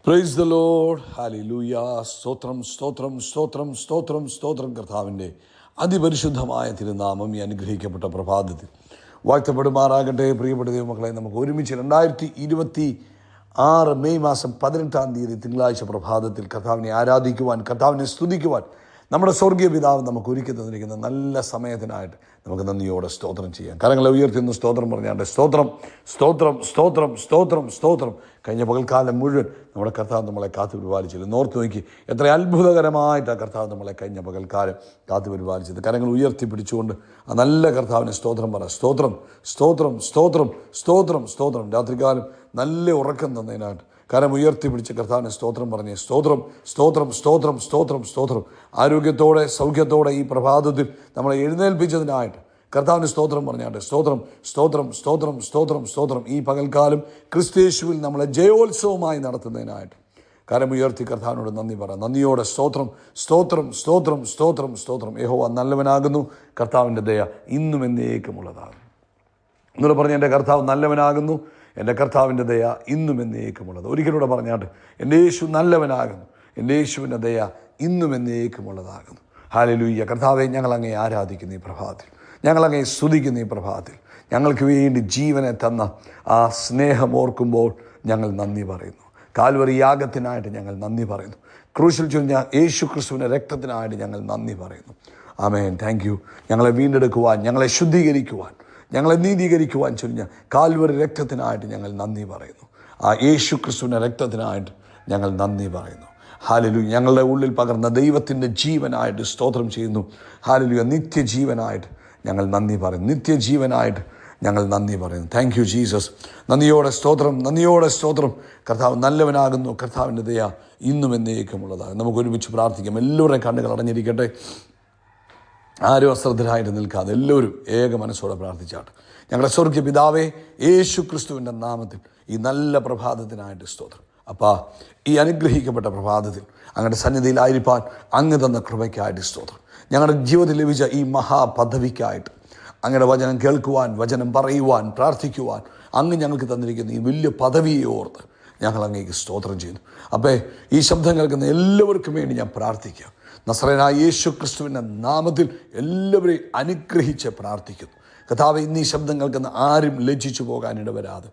Praise the Lord. Hallelujah. സ്തോത്രം സ്തോത്രം സ്തോത്രം സ്തോത്രം സ്തോത്രം. കർത്താവിൻ്റെ അതിപരിശുദ്ധമായ തിരുനാമം ഈ അനുഗ്രഹിക്കപ്പെട്ട പ്രഭാതത്തിൽ വാഴ്ത്തപ്പെടുമാറാകട്ടെ. പ്രിയപ്പെട്ട ദൈവമക്കളെ, നമുക്ക് ഒരുമിച്ച് 2026 മെയ് മാസം 18-ാം തീയതി തിങ്കളാഴ്ച പ്രഭാതത്തിൽ കർത്താവിനെ ആരാധിക്കുവാൻ, കർത്താവിനെ സ്തുതിക്കുവാൻ നമ്മുടെ സ്വർഗീയ പിതാവ് നമുക്ക് ഒരുക്കി തന്നിരിക്കുന്ന നല്ല സമയത്തിനായിട്ട് നമുക്ക് നന്ദിയോടെ സ്തോത്രം ചെയ്യാം. കരങ്ങളെ ഉയർത്തുന്ന സ്തോത്രം പറഞ്ഞാണ്ട് സ്തോത്രം സ്തോത്രം സ്തോത്രം സ്തോത്രം സ്തോത്രം. കഴിഞ്ഞ പകൽക്കാലം മുഴുവൻ നമ്മുടെ കർത്താവ് നമ്മളെ കാത്തു പരിപാലിച്ചത് നോർത്ത് നോക്കി എത്ര അത്ഭുതകരമായിട്ടാണ് കർത്താവ് നമ്മളെ കഴിഞ്ഞ പകൽക്കാലം കാത്തു പരിപാലിച്ചത്. കരങ്ങൾ ഉയർത്തി പിടിച്ചുകൊണ്ട് ആ നല്ല കർത്താവിന് സ്തോത്രം പറ. സ്തോത്രം സ്തോത്രം സ്തോത്രം സ്തോത്രം സ്തോത്രം. രാത്രികാലം നല്ല ഉറക്കം തന്നതിനായിട്ട് കരം ഉയർത്തി പിടിച്ച് കർത്താവിന് സ്തോത്രം പറഞ്ഞ് സ്തോത്രം സ്തോത്രം സ്തോത്രം സ്തോത്രം സ്തോത്രം. ആരോഗ്യത്തോടെ സൗഖ്യത്തോടെ ഈ പ്രഭാതത്തിൽ നമ്മളെ എഴുന്നേൽപ്പിച്ചതിനായിട്ട് കർത്താവിന് സ്തോത്രം പറഞ്ഞാണ്ട് സ്തോത്രം സ്തോത്രം സ്തോത്രം സ്തോത്രം സ്തോത്രം. ഈ പകൽക്കാലം ക്രിസ്തയേശുവിൽ നമ്മളെ ജയോത്സവമായി നടത്തുന്നതിനായിട്ട് കരം ഉയർത്തി കർത്താവിനോട് നന്ദി പറ. നന്ദിയോടെ സ്തോത്രം സ്തോത്രം സ്തോത്രം സ്തോത്രം സ്തോത്രം. യഹോവ നല്ലവനാകുന്നു, കർത്താവിൻ്റെ ദയ ഇന്നും എന്നേക്കുമുള്ളതാകുന്നു. എന്നോട് പറഞ്ഞ എൻ്റെ കർത്താവ് നല്ലവനാകുന്നു, എൻ്റെ കർത്താവിൻ്റെ ദയ ഇന്നും എന്നേക്കുമുള്ളത്. ഒരിക്കലൂടെ പറഞ്ഞാട്ട് എൻ്റെ യേശു നല്ലവനാകുന്നു, എൻ്റെ യേശുവിൻ്റെ ദയ ഇന്നും എന്നേക്കുമുള്ളതാകുന്നു. ഹല്ലേലൂയ. കർത്താവെ, ഞങ്ങളങ്ങേ ആരാധിക്കുന്ന ഈ പ്രഭാതത്തിൽ, ഞങ്ങളങ്ങേ സ്തുതിക്കുന്ന ഈ പ്രഭാതത്തിൽ, ഞങ്ങൾക്ക് വേണ്ടി ജീവനെ തന്ന ആ സ്നേഹം ഓർക്കുമ്പോൾ ഞങ്ങൾ നന്ദി പറയുന്നു. കാൽവറി യാഗത്തിനായിട്ട് ഞങ്ങൾ നന്ദി പറയുന്നു. ക്രൂശിൽ ചൊരിഞ്ഞ യേശു ക്രിസ്തുവിൻ്റെ രക്തത്തിനായിട്ട് ഞങ്ങൾ നന്ദി പറയുന്നു. ആമേൻ. Thank you. ഞങ്ങളെ വീണ്ടെടുക്കുവാൻ, ഞങ്ങളെ ശുദ്ധീകരിക്കുവാൻ, ഞങ്ങളെ നീതീകരിക്കുവാൻ ചൊരിഞ്ഞ കാൽവറി രക്തത്തിനായിട്ട് ഞങ്ങൾ നന്ദി പറയുന്നു. ആ യേശു ക്രിസ്തുവിൻ്റെ രക്തത്തിനായിട്ട് ഞങ്ങൾ നന്ദി പറയുന്നു. ഹല്ലേലൂയ. ഞങ്ങളുടെ ഉള്ളിൽ പകർന്ന ദൈവത്തിൻ്റെ ജീവനായിട്ട് സ്തോത്രം ചെയ്യുന്നു. ഹല്ലേലൂയ. നിത്യജീവനായിട്ട് ഞങ്ങൾ നന്ദി പറയുന്നു. നിത്യജീവനായിട്ട് ഞങ്ങൾ നന്ദി പറയുന്നു. Thank you Jesus. നന്ദിയോടെ സ്തോത്രം, നന്ദിയോടെ സ്തോത്രം. കർത്താവ് നല്ലവനാകുന്നു, കർത്താവിൻ്റെ ദയ ഇന്നും എന്നേക്കുമുള്ളതാണ്. നമുക്ക് ഒരുമിച്ച് പ്രാർത്ഥിക്കാം. എല്ലാവരുടെയും കണ്ണുകൾ അടഞ്ഞിരിക്കട്ടെ. ആരും അശ്രദ്ധരായിട്ട് നിൽക്കാതെ എല്ലാവരും ഏക മനസ്സോടെ പ്രാർത്ഥിച്ചാട്ട്. ഞങ്ങളുടെ സ്വർഗീയ പിതാവേ, യേശു ക്രിസ്തുവിൻ്റെ നാമത്തിൽ ഈ നല്ല പ്രഭാതത്തിനായിട്ട് സ്തോത്രം. അപ്പാ, ഈ അനുഗ്രഹിക്കപ്പെട്ട പ്രഭാതത്തിൽ അങ്ങയുടെ സന്നിധിയിലായിരിക്കാൻ അങ്ങ് തന്ന കൃപയ്ക്കായിട്ട് സ്തോത്രം. ഞങ്ങളുടെ ജീവിതത്തിൽ ലഭിച്ച ഈ മഹാപദവിക്കായിട്ട്, അങ്ങയുടെ വചനം കേൾക്കുവാൻ, വചനം പറയുവാൻ, പ്രാർത്ഥിക്കുവാൻ അങ്ങ് ഞങ്ങൾക്ക് തന്നിരിക്കുന്ന ഈ വലിയ പദവിയെ ഓർത്ത് ഞങ്ങൾ അങ്ങേക്ക് സ്തോത്രം ചെയ്യുന്നു. അപ്പേ, ഈ ശബ്ദം കേൾക്കുന്ന എല്ലാവർക്കും വേണ്ടി ഞാൻ പ്രാർത്ഥിക്കാം. നസറേനായ യേശു ക്രിസ്തുവിൻ്റെ നാമത്തിൽ എല്ലാവരെയും അനുഗ്രഹിച്ച് പ്രാർത്ഥിക്കുന്നു. കർത്താവേ, ഇന്ന് ഈ ശബ്ദം കേൾക്കുന്ന ആരും ലജ്ജിച്ചു പോകാൻ ഇടവരാതെ,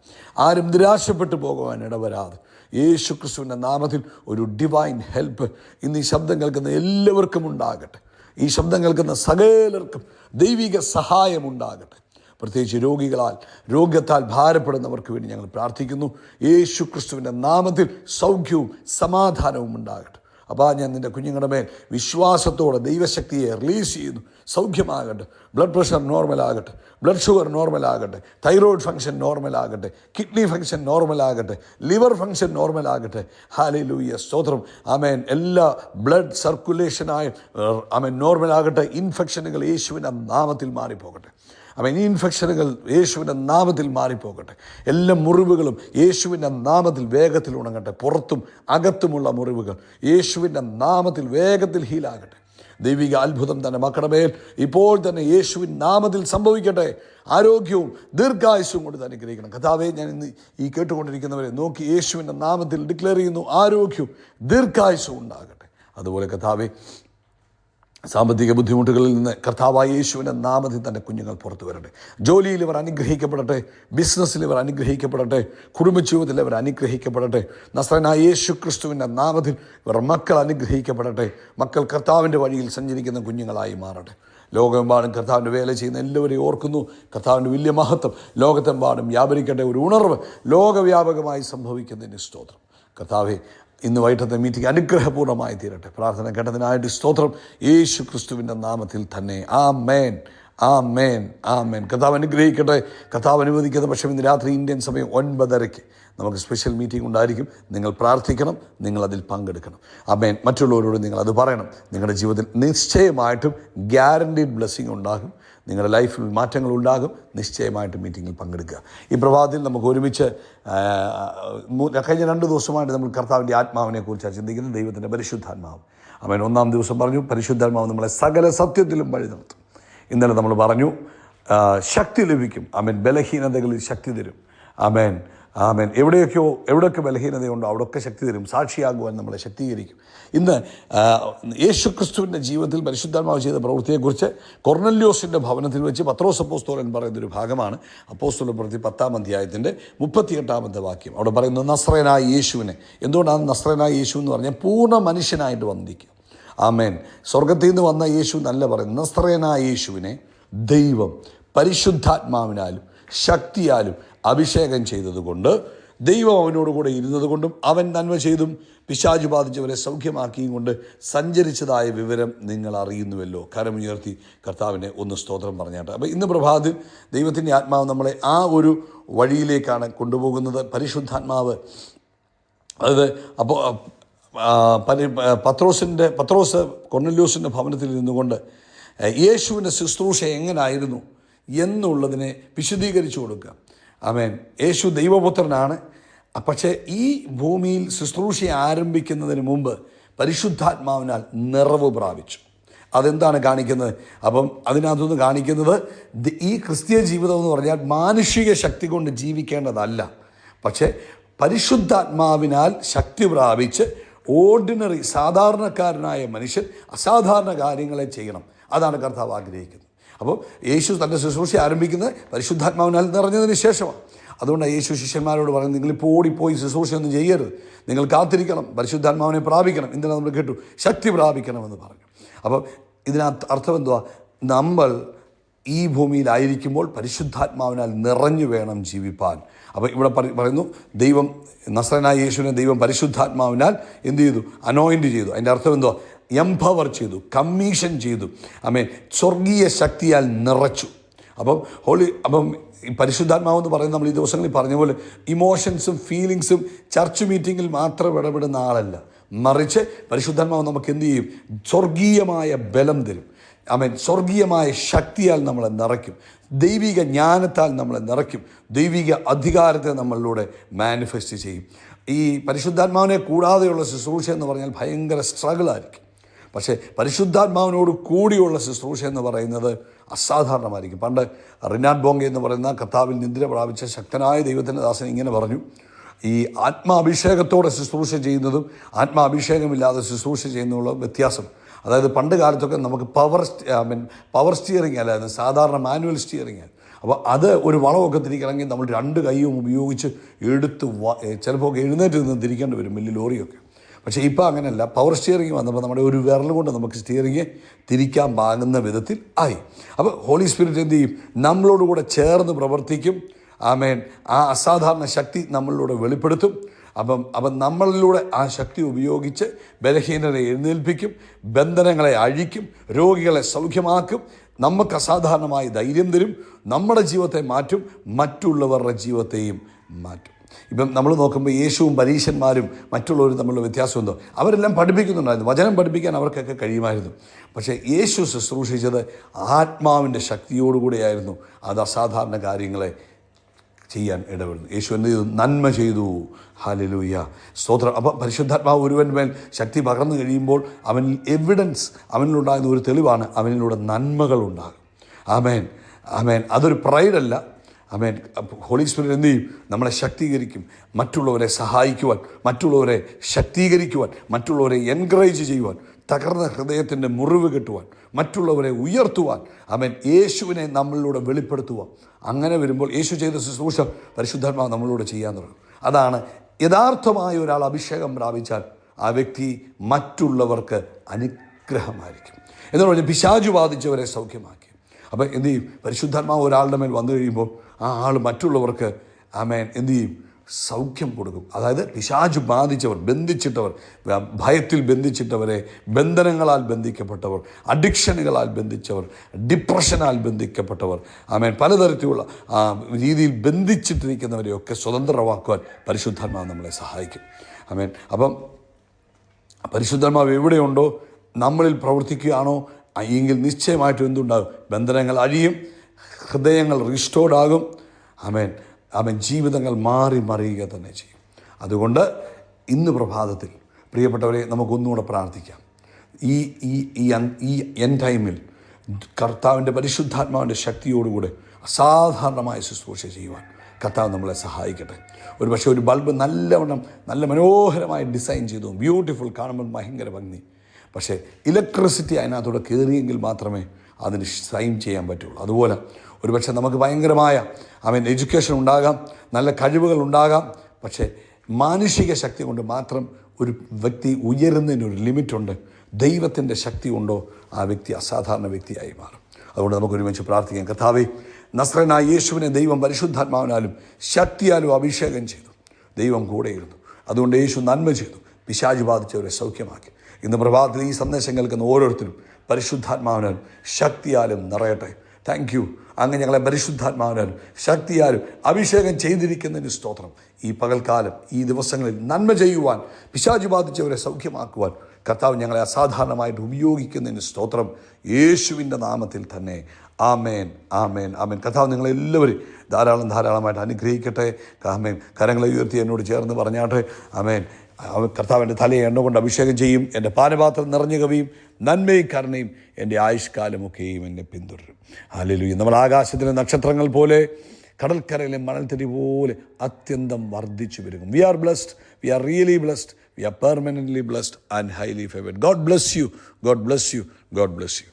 ആരും നിരാശപ്പെട്ടു പോകുവാൻ ഇടവരാതെ, യേശു ക്രിസ്തുവിൻ്റെ നാമത്തിൽ ഒരു ഡിവൈൻ ഹെൽപ്പ് ഇന്ന് ഈ ശബ്ദം കേൾക്കുന്ന എല്ലാവർക്കും ഉണ്ടാകട്ടെ. ഈ ശബ്ദം കേൾക്കുന്ന സകലർക്കും ദൈവിക സഹായം ഉണ്ടാകട്ടെ. പ്രത്യേകിച്ച് രോഗത്താൽ ഭാരപ്പെടുന്നവർക്ക് വേണ്ടി ഞങ്ങൾ പ്രാർത്ഥിക്കുന്നു. യേശു ക്രിസ്തുവിൻ്റെ നാമത്തിൽ സൗഖ്യവും സമാധാനവും ഉണ്ടാകട്ടെ. അപ്പോൾ ഞാൻ നിൻ്റെ കുഞ്ഞുങ്ങളുടെ മേൽ വിശ്വാസത്തോടെ ദൈവശക്തിയെ റിലീസ് ചെയ്യുന്നു. സൗഖ്യമാകട്ടെ. ബ്ലഡ് പ്രഷർ നോർമലാകട്ടെ, ബ്ലഡ് ഷുഗർ നോർമലാകട്ടെ, തൈറോയ്ഡ് ഫംഗ്ഷൻ നോർമലാകട്ടെ, കിഡ്നി ഫംഗ്ഷൻ നോർമലാകട്ടെ, ലിവർ ഫംഗ്ഷൻ നോർമലാകട്ടെ. ഹല്ലേലൂയ. സ്തോത്രം. ആമേൻ. എല്ലാ ബ്ലഡ് സർക്കുലേഷനായി ആമേൻ നോർമലാകട്ടെ. ഇൻഫെക്ഷനുകൾ യേശുവിൻ്റെ നാമത്തിൽ മാറിപ്പോകട്ടെ. ഈ ഇൻഫെക്ഷനുകൾ യേശുവിൻ്റെ നാമത്തിൽ മാറിപ്പോകട്ടെ. എല്ലാ മുറിവുകളും യേശുവിൻ്റെ നാമത്തിൽ വേഗത്തിൽ ഉണങ്ങട്ടെ. പുറത്തും അകത്തുമുള്ള മുറിവുകൾ യേശുവിൻ്റെ നാമത്തിൽ വേഗത്തിൽ ഹീലാകട്ടെ. ദൈവിക അത്ഭുതം തന്നെ മക്കളുടെ മേൽ ഇപ്പോൾ തന്നെ യേശുവിൻ നാമത്തിൽ സംഭവിക്കട്ടെ. ആരോഗ്യവും ദീർഘായുസ്സും കൊണ്ട് തന്നെ അനുഗ്രഹിക്കണം. കർത്താവേ, ഞാൻ ഇന്ന് ഈ കേട്ടുകൊണ്ടിരിക്കുന്നവരെ നോക്കി യേശുവിൻ്റെ നാമത്തിൽ ഡിക്ലെയർ ചെയ്യുന്നു, ആരോഗ്യവും ദീർഘായുസ്സും ഉണ്ടാകട്ടെ. അതുപോലെ കർത്താവേ, സാമ്പത്തിക ബുദ്ധിമുട്ടുകളിൽ നിന്ന് കർത്താവായ യേശുവിൻ്റെ നാമത്തിൽ തന്നെ കുഞ്ഞുങ്ങൾ പുറത്തു വരട്ടെ. ജോലിയിൽ ഇവർ അനുഗ്രഹിക്കപ്പെടട്ടെ, ബിസിനസ്സിൽ ഇവർ അനുഗ്രഹിക്കപ്പെടട്ടെ, കുടുംബജീവിതത്തിൽ ഇവർ അനുഗ്രഹിക്കപ്പെടട്ടെ. നസറേനായ യേശു ക്രിസ്തുവിൻ്റെ നാമത്തിൽ ഇവർ മക്കൾ അനുഗ്രഹിക്കപ്പെടട്ടെ. മക്കൾ കർത്താവിൻ്റെ വഴിയിൽ സഞ്ചരിക്കുന്ന കുഞ്ഞുങ്ങളായി മാറട്ടെ. ലോകമെമ്പാടും കർത്താവിൻ്റെ വേല ചെയ്യുന്ന എല്ലാവരെയും ഓർക്കുന്നു. കർത്താവിൻ്റെ വലിയ മഹത്വം ലോകത്തെമ്പാടും വ്യാപരിക്കട്ടെ. ഒരു ഉണർവ് ലോകവ്യാപകമായി സംഭവിക്കുന്നതിന് സ്തോത്രം. കർത്താവെ, ഇന്ന് വൈകിട്ടത്തെ മീറ്റിംഗ് അനുഗ്രഹപൂർണ്ണമായി തീരട്ടെ. പ്രാർത്ഥന കേട്ടതിനായിട്ട് സ്തോത്രം. യേശു ക്രിസ്തുവിൻ്റെ നാമത്തിൽ തന്നെ. ആമേൻ, ആമേൻ, ആമേൻ. കർത്താവ് അനുഗ്രഹിക്കട്ടെ. കർത്താവ് അനുവദിക്കുന്ന പക്ഷേ ഇന്ന് രാത്രി ഇന്ത്യൻ സമയം 9:30 നമുക്ക് സ്പെഷ്യൽ മീറ്റിംഗ് ഉണ്ടായിരിക്കും. നിങ്ങൾ പ്രാർത്ഥിക്കണം, നിങ്ങളതിൽ പങ്കെടുക്കണം. ആമേൻ. മറ്റുള്ളവരോട് നിങ്ങളത് പറയണം. നിങ്ങളുടെ ജീവിതത്തിൽ നിശ്ചയമായിട്ടും ഗ്യാരണ്ടീഡ് ബ്ലെസ്സിങ് ഉണ്ടാകും. നിങ്ങളുടെ ലൈഫിൽ മാറ്റങ്ങൾ ഉണ്ടാകും. നിശ്ചയമായിട്ട് മീറ്റിങ്ങിൽ പങ്കെടുക്കുക. ഈ പ്രഭാതത്തിൽ നമുക്ക് ഒരുമിച്ച് കഴിഞ്ഞ 2 ദിവസമായിട്ട് നമ്മൾ കർത്താവിൻ്റെ ആത്മാവിനെ കുറിച്ചാണ് ചിന്തിക്കുന്നത്. ദൈവത്തിൻ്റെ പരിശുദ്ധാത്മാവ്. ആമേൻ. 1-ാം ദിവസം പറഞ്ഞു പരിശുദ്ധാത്മാവ് നമ്മളെ സകല സത്യത്തിലും വഴി നടത്തും. ഇന്നലെ നമ്മൾ പറഞ്ഞു ശക്തി ലഭിക്കും. ആമേൻ. ബലഹീനതകളിൽ ശക്തി തരും. ആമേൻ. ആമേൻ. എവിടെയൊക്കെ ബലഹീനതയുണ്ടോ അവിടെയൊക്കെ ശക്തി തരും. സാക്ഷിയാകുവാൻ നമ്മളെ ശക്തീകരിക്കും. ഇന്ന് യേശുക്രിസ്തുവിൻ്റെ ജീവിതത്തിൽ പരിശുദ്ധാത്മാവ് ചെയ്ത പ്രവൃത്തിയെക്കുറിച്ച് കൊർന്നല്യോസിൻ്റെ ഭവനത്തിൽ വെച്ച് പത്രോസ് അപ്പോസ്തലൻ പറയുന്നൊരു ഭാഗമാണ് അപ്പോസ്തല പ്രവൃത്തി 10-ാം അധ്യായത്തിൻ്റെ 38-ാമത്തെ വാക്യം. അവിടെ പറയുന്നത് നസ്രയനായ യേശുവിനെ. എന്തുകൊണ്ടാണ് നസ്രയനായ യേശു എന്ന് പറഞ്ഞാൽ പൂർണ്ണ മനുഷ്യനായിട്ട് വന്നിരിക്കുക. ആമേൻ. സ്വർഗത്തിൽ നിന്ന് വന്ന യേശു എന്നല്ല പറയുന്നത്. നസ്രയനായ യേശുവിനെ ദൈവം പരിശുദ്ധാത്മാവിനാലും ശക്തിയാലും അഭിഷേകം ചെയ്തതുകൊണ്ട്, ദൈവം അവനോടുകൂടെ ഇരുന്നത് കൊണ്ടും അവൻ നന്മ ചെയ്തും പിശാചു ബാധിച്ചവരെ സൗഖ്യമാക്കിയും കൊണ്ട് സഞ്ചരിച്ചതായ വിവരം നിങ്ങൾ അറിയുന്നുവല്ലോ. കരമുയർത്തി കർത്താവിനെ ഒന്ന് സ്തോത്രം പറഞ്ഞാട്ടെ. അപ്പോൾ ഇന്ന് പ്രഭാതത്തിൽ ദൈവത്തിൻ്റെ ആത്മാവ് നമ്മളെ ആ ഒരു വഴിയിലേക്കാണ് കൊണ്ടുപോകുന്നത്. പരിശുദ്ധാത്മാവ് അത് അപ്പോൾ പത്രോസ് കൊർന്നല്യോസിൻ്റെ ഭവനത്തിൽ നിന്നുകൊണ്ട് യേശുവിൻ്റെ ശുശ്രൂഷ എങ്ങനായിരുന്നു എന്നുള്ളതിനെ വിശദീകരിച്ചു കൊടുക്കുക. ആമേൻ. യേശു ദൈവപുത്രനാണ്. പക്ഷേ ഈ ഭൂമിയിൽ ശുശ്രൂഷ ആരംഭിക്കുന്നതിന് മുമ്പ് പരിശുദ്ധാത്മാവിനാൽ നിറവ് പ്രാപിച്ചു. അതെന്താണ് കാണിക്കുന്നത്? അപ്പം അതിനകത്തുനിന്ന് കാണിക്കുന്നത് ഈ ക്രിസ്തീയ ജീവിതം എന്ന് പറഞ്ഞാൽ മാനുഷിക ശക്തി കൊണ്ട് ജീവിക്കേണ്ടതല്ല, പക്ഷേ പരിശുദ്ധാത്മാവിനാൽ ശക്തി പ്രാപിച്ച് ഓർഡിനറി സാധാരണക്കാരനായ മനുഷ്യൻ അസാധാരണ കാര്യങ്ങളെ ചെയ്യണം. അതാണ് കർത്താവ് ആഗ്രഹിക്കുന്നത്. അപ്പോൾ യേശു തൻ്റെ ശുശ്രൂഷ ആരംഭിക്കുന്നത് പരിശുദ്ധാത്മാവിനാൽ നിറഞ്ഞതിന് ശേഷമാണ്. അതുകൊണ്ട് യേശു ശിഷ്യന്മാരോട് പറയുന്നത്, നിങ്ങളിപ്പോൾ ഓടിപ്പോയി ശുശ്രൂഷയൊന്നും ചെയ്യരുത്, നിങ്ങൾ കാത്തിരിക്കണം, പരിശുദ്ധാത്മാവിനെ പ്രാപിക്കണം. എന്തിനാണ് നമ്മൾ കേട്ടു? ശക്തി പ്രാപിക്കണമെന്ന് പറഞ്ഞു. അപ്പോൾ ഇതിനകത്ത് അർത്ഥം എന്തുവാ? നമ്മൾ ഈ ഭൂമിയിലായിരിക്കുമ്പോൾ പരിശുദ്ധാത്മാവിനാൽ നിറഞ്ഞു വേണം ജീവിപ്പാൻ. അപ്പോൾ ഇവിടെ പറയുന്നു, ദൈവം നസ്രയനായ യേശുവിനെ ദൈവം പരിശുദ്ധാത്മാവിനാൽ എന്ത് ചെയ്തു? അനോയിൻറ്റ് ചെയ്തു. അതിൻ്റെ അർത്ഥം എന്തുവാ? എംപവർ ചെയ്തു, കമ്മീഷൻ ചെയ്തു. ആമേൻ. സ്വർഗീയ ശക്തിയാൽ നിറച്ചു. അപ്പം ഈ പരിശുദ്ധാത്മാവെന്ന് പറയുന്നത് നമ്മൾ ഈ ദിവസങ്ങളിൽ പറഞ്ഞ പോലെ ഇമോഷൻസും ഫീലിങ്സും ചർച്ച് മീറ്റിങ്ങിൽ മാത്രം ഇടപെടുന്ന ആളല്ല, മറിച്ച് പരിശുദ്ധാത്മാവ് നമുക്ക് എന്ത് ചെയ്യും? സ്വർഗീയമായ ബലം തരും. ആമേൻ. സ്വർഗീയമായ ശക്തിയാൽ നമ്മളെ നിറയ്ക്കും, ദൈവിക ജ്ഞാനത്താൽ നമ്മളെ നിറയ്ക്കും, ദൈവിക അധികാരത്തെ നമ്മളിലൂടെ മാനിഫെസ്റ്റ് ചെയ്യും. ഈ പരിശുദ്ധാത്മാവിനെ കൂടാതെയുള്ള ശുശ്രൂഷ എന്ന് പറഞ്ഞാൽ ഭയങ്കര സ്ട്രഗിളായിരിക്കും. പക്ഷേ പരിശുദ്ധാത്മാവിനോട് കൂടിയുള്ള ശുശ്രൂഷ എന്ന് പറയുന്നത് അസാധാരണമായിരിക്കും. പണ്ട് റിനാഡ് ബോംഗെ എന്ന് പറയുന്ന കർത്താവിൽ നിദ്ര പ്രാപിച്ച ശക്തനായ ദൈവത്തിൻ്റെ ദാസൻ ഇങ്ങനെ പറഞ്ഞു, ഈ ആത്മാഭിഷേകത്തോടെ ശുശ്രൂഷ ചെയ്യുന്നതും ആത്മാഭിഷേകമില്ലാതെ ശുശ്രൂഷ ചെയ്യുന്നതുള്ള വ്യത്യാസം. അതായത് പണ്ട് കാലത്തൊക്കെ നമുക്ക് പവർ സ്റ്റിയറിംഗ് അല്ലായിരുന്നു, സാധാരണ മാനുവൽ സ്റ്റിയറിംഗ് ആയിരുന്നു. അപ്പോൾ അത് ഒരു വളമൊക്കെ തിരിക്കണമെങ്കിൽ നമ്മൾ 2 കൈയും ഉപയോഗിച്ച് എടുത്ത് ചിലപ്പോൾ എഴുന്നേറ്റ് നിന്ന് തിരിക്കേണ്ടി വരും, വലിയ ലോറിയൊക്കെ. പക്ഷേ ഇപ്പോൾ അങ്ങനെയല്ല. പവർ സ്റ്റിയറിംഗ് വന്നപ്പോൾ നമ്മുടെ ഒരു വിരൽ കൊണ്ട് നമുക്ക് സ്റ്റിയറിംഗ് തിരിക്കാൻ പാകുന്ന വിധത്തിൽ ആയി. അപ്പോൾ ഹോളി സ്പിരിറ്റ് എന്ത് ചെയ്യും? നമ്മളോട് കൂടെ ചേർന്ന് പ്രവർത്തിക്കും. ആമേൻ. ആ അസാധാരണ ശക്തി നമ്മളിലൂടെ വെളിപ്പെടുത്തും. അപ്പം നമ്മളിലൂടെ ആ ശക്തി ഉപയോഗിച്ച് ബലഹീനരെ എഴുന്നേൽപ്പിക്കും, ബന്ധനങ്ങളെ അഴിക്കും, രോഗികളെ സൗഖ്യമാക്കും, നമുക്ക് അസാധാരണമായി ധൈര്യം തരും, നമ്മുടെ ജീവിതത്തെ മാറ്റും, മറ്റുള്ളവരുടെ ജീവിതത്തെയും മാറ്റും. ഇപ്പം നമ്മൾ നോക്കുമ്പോൾ യേശുവും പരീശന്മാരും മറ്റുള്ളവരും തമ്മിലുള്ള വ്യത്യാസം എന്തോ? അവരെല്ലാം പഠിപ്പിക്കുന്നുണ്ടായിരുന്നു, വചനം പഠിപ്പിക്കാൻ അവർക്കൊക്കെ കഴിയുമായിരുന്നു. പക്ഷേ യേശു ശുശ്രൂഷിച്ചത് ആത്മാവിൻ്റെ ശക്തിയോടുകൂടിയായിരുന്നു. അത് അസാധാരണ കാര്യങ്ങളെ ചെയ്യാൻ ഇടപെടുന്നു. യേശു എന്ത് ചെയ്തു? നന്മ ചെയ്തു. ഹല്ലേലൂയ, സ്തോത്രം. അപ്പം പരിശുദ്ധാത്മാവ് ഒരുവൻ്റെ മേൽ ശക്തി പകർന്നു കഴിയുമ്പോൾ അവനിൽ എവിഡൻസ്, അവനിലുണ്ടാകുന്ന ഒരു തെളിവാണ്, അവനിലൂടെ നന്മകൾ ഉണ്ടാകും. ആമേൻ, ആമേൻ. അതൊരു പ്രൈഡല്ല. ആമേൻ. ഹോളി സ്പിരിറ്റ് എന്ത് ചെയ്യും? നമ്മളെ ശക്തീകരിക്കും, മറ്റുള്ളവരെ സഹായിക്കുവാൻ, മറ്റുള്ളവരെ ശക്തീകരിക്കുവാൻ, മറ്റുള്ളവരെ എൻകറേജ് ചെയ്യുവാൻ, തകർന്ന ഹൃദയത്തിൻ്റെ മുറിവ് കെട്ടുവാൻ, മറ്റുള്ളവരെ ഉയർത്തുവാൻ, ആമേൻ, യേശുവിനെ നമ്മളിലൂടെ വെളിപ്പെടുത്തുവാൻ. അങ്ങനെ വരുമ്പോൾ യേശു ചെയ്ത ശുശ്രൂഷ പരിശുദ്ധാത്മാവ് നമ്മളോട് ചെയ്യാൻ തുടങ്ങും. അതാണ് യഥാർത്ഥമായ ഒരാൾ അഭിഷേകം പ്രാപിച്ചാൽ ആ വ്യക്തി മറ്റുള്ളവർക്ക് അനുഗ്രഹമായിരിക്കും. എന്ന് പറഞ്ഞാൽ പിശാചു ബാധിച്ചവരെ സൗഖ്യമാക്കി. അപ്പം എന്ത് ചെയ്യും? പരിശുദ്ധാത്മാവ് ഒരാളുടെ മേൽ വന്നു കഴിയുമ്പോൾ ആ ആൾ മറ്റുള്ളവർക്ക് ആമേൻ എന്ത് ചെയ്യും? സൗഖ്യം കൊടുക്കും. അതായത് പിശാചു ബാധിച്ചവർ, ബന്ധിച്ചിട്ടവർ, ഭയത്തിൽ ബന്ധിച്ചിട്ടവരെ, ബന്ധനങ്ങളാൽ ബന്ധിക്കപ്പെട്ടവർ, അഡിക്ഷനുകളാൽ ബന്ധിച്ചവർ, ഡിപ്രഷനാൽ ബന്ധിക്കപ്പെട്ടവർ, ആമേൻ, പലതരത്തിലുള്ള രീതിയിൽ ബന്ധിച്ചിട്ടിരിക്കുന്നവരെയൊക്കെ സ്വതന്ത്രമാക്കുവാൻ പരിശുദ്ധാത്മാവ് നമ്മളെ സഹായിക്കും. ആമേൻ. അപ്പം പരിശുദ്ധാത്മാവ് എവിടെയുണ്ടോ, നമ്മളിൽ പ്രവർത്തിക്കുകയാണോ എങ്കിൽ നിശ്ചയമായിട്ടും എന്തുണ്ടാകും? ബന്ധനങ്ങൾ അഴിയും, ഹൃദയങ്ങൾ റീസ്റ്റോർഡ് ആകും. ആമേൻ, ആമേൻ. ജീവിതങ്ങൾ മാറി മറിയുക തന്നെ ചെയ്യും. അതുകൊണ്ട് ഇന്ന് പ്രഭാതത്തിൽ പ്രിയപ്പെട്ടവരെ നമുക്കൊന്നുകൂടെ പ്രാർത്ഥിക്കാം. ഈ എൻ ടൈമിൽ കർത്താവിൻ്റെ പരിശുദ്ധാത്മാവിൻ്റെ ശക്തിയോടുകൂടെ അസാധാരണമായ ശുശ്രൂഷ ചെയ്യുവാൻ കർത്താവ് നമ്മളെ സഹായിക്കട്ടെ. ഒരു പക്ഷേ ഒരു ബൾബ് നല്ലവണ്ണം നല്ല മനോഹരമായി ഡിസൈൻ ചെയ്തു, ബ്യൂട്ടിഫുൾ, കാണുമ്പോൾ ഭയങ്കര ഭംഗി. പക്ഷേ ഇലക്ട്രിസിറ്റി അതിനകത്തൂടെ കയറിയെങ്കിൽ മാത്രമേ അതിന് ഷൈൻ ചെയ്യാൻ പറ്റുള്ളൂ. അതുപോലെ ഒരുപക്ഷെ നമുക്ക് ഭയങ്കരമായ എഡ്യൂക്കേഷൻ ഉണ്ടാകാം, നല്ല കഴിവുകൾ ഉണ്ടാകാം. പക്ഷേ മാനുഷിക ശക്തി കൊണ്ട് മാത്രം ഒരു വ്യക്തി ഉയരുന്നതിനൊരു ലിമിറ്റുണ്ട്. ദൈവത്തിൻ്റെ ശക്തി ഉണ്ടോ ആ വ്യക്തി അസാധാരണ വ്യക്തിയായി മാറും. അതുകൊണ്ട് നമുക്ക് ഒരുമിച്ച് പ്രാർത്ഥിക്കാം. കർത്താവേ, നസ്രനായ യേശുവിനെ ദൈവം പരിശുദ്ധാത്മാവിനാലും ശക്തിയാലും അഭിഷേകം ചെയ്തു. ദൈവം കൂടെയിരുന്നു. അതുകൊണ്ട് യേശു നന്മ ചെയ്തു, പിശാച് ബാധിച്ചവരെ സൗഖ്യമാക്കി. ഇന്ന് പ്രഭാതത്തിൽ ഈ സന്ദേശം കേൾക്കുന്ന ഓരോരുത്തരും പരിശുദ്ധാത്മാവിനാലും ശക്തിയാലും നിറയട്ടെ. Thank you. അങ്ങ് ഞങ്ങളെ പരിശുദ്ധാത്മാവിനാലും ശക്തിയാലും അഭിഷേകം ചെയ്തിരിക്കുന്നതിന് സ്തോത്രം. ഈ പകൽക്കാലം, ഈ ദിവസങ്ങളിൽ നന്മ ചെയ്യുവാൻ, പിശാച് ബാധിച്ചവരെ സൗഖ്യമാക്കുവാൻ കർത്താവ് ഞങ്ങളെ അസാധാരണമായിട്ട് ഉപയോഗിക്കുന്നതിന് സ്തോത്രം. യേശുവിൻ്റെ നാമത്തിൽ തന്നെ ആമേൻ, ആമേൻ, ആമേൻ. കർത്താവ് നിങ്ങളെല്ലാവരും ധാരാളമായിട്ട് അനുഗ്രഹിക്കട്ടെ. ആമേൻ. കരങ്ങളെ ഉയർത്തി എന്നോട് ചേർന്ന് പറഞ്ഞാട്ടെ. ആമേൻ. കർത്താവിൻ്റെ തലയെ എണ്ണ കൊണ്ട് അഭിഷേകം ചെയ്യും. എൻ്റെ പാനപാത്രം നിറഞ്ഞു കവിയും. നന്മയും കരുണയും എൻ്റെ ആയുഷ്കാലമൊക്കെയും എന്നെ പിന്തുടരും. ഹല്ലേലൂയ. നമ്മൾ ആകാശത്തിലെ നക്ഷത്രങ്ങൾ പോലെ, കടൽക്കരയിലെ മണൽത്തരി പോലെ അത്യന്തം വർദ്ധിച്ചു വരും. We are blessed. We are really blessed. We are permanently blessed and highly favoured. God bless you. God bless you. God bless U.